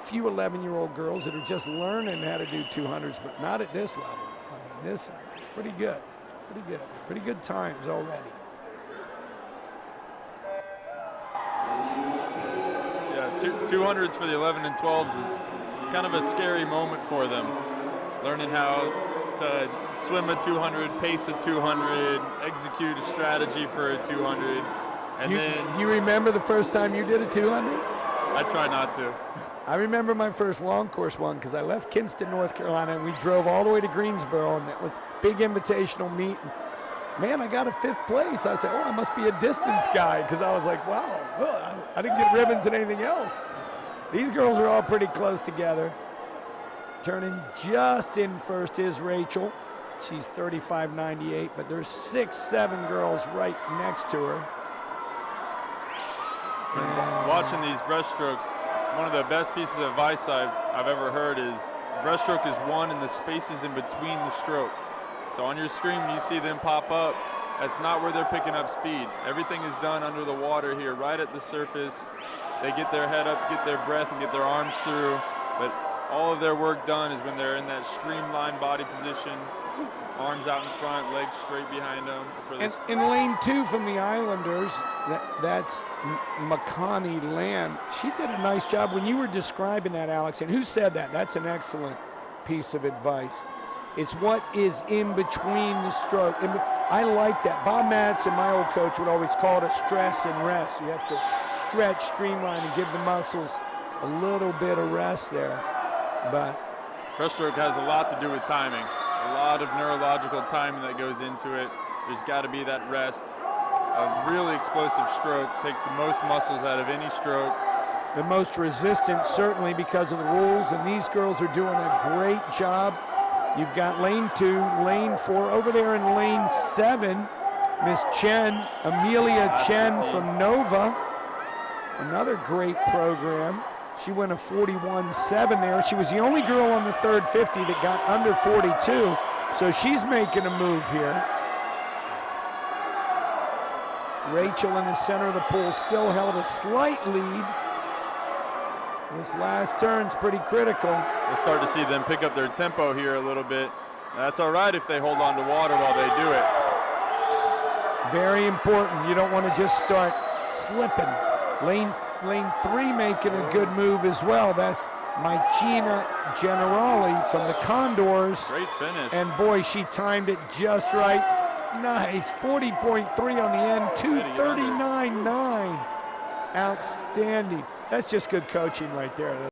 few 11-year-old girls that are just learning how to do 200s, but not at this level. I mean, this is pretty good, pretty good times already. Yeah, 200s for the 11 and 12s is kind of a scary moment for them. Learning how to swim a 200, pace a 200, execute a strategy for a 200. And then you remember the first time you did a 200? I try not to. I remember my first long course one because I left Kinston, North Carolina, and we drove all the way to Greensboro, and it was big invitational meet. And man, I got a 5th place. I said, oh, I must be a distance guy, because I was like, wow, well, I didn't get ribbons and anything else. These girls are all pretty close together. Turning just in first is Rachel. She's 35.98, but there's 6, 7 girls right next to her. Watching these breaststrokes, one of the best pieces of advice I've ever heard is breaststroke is won in the spaces in between the stroke. So on your screen, when you see them pop up, that's not where they're picking up speed. Everything is done under the water here, right at the surface. They get their head up, get their breath, and get their arms through. But all of their work done is when they're in that streamlined body position, arms out in front, legs straight behind them. That's where in lane 2 from the Islanders, that's Makani Lamb. She did a nice job when you were describing that, Alex. And who said that? That's an excellent piece of advice. It's what is in between the stroke. I like that. Bob Madsen, my old coach, would always call it a stress and rest. You have to stretch, streamline, and give the muscles a little bit of rest there. But breaststroke has a lot to do with timing. A lot of neurological timing that goes into it. There's got to be that rest. A really explosive stroke takes the most muscles out of any stroke. The most resistant, certainly, because of the rules, and these girls are doing a great job. You've got lane 2, lane 4. Over there in lane 7, Miss Chen, Amelia Chen from Nova. Another great program. She went a 41.7 there. She was the only girl on the third 50 that got under 42, so she's making a move here. Rachel in the center of the pool still held a slight lead. This last turn's pretty critical. We'll start to see them pick up their tempo here a little bit. That's all right if they hold on to water while they do it. Very important. You don't want to just start slipping. Lane 3 making a good move as well. That's Mycina Generali from the Condors. Great finish. And boy, she timed it just right. Nice, 40.3 on the end, 239.9. Outstanding. That's just good coaching right there.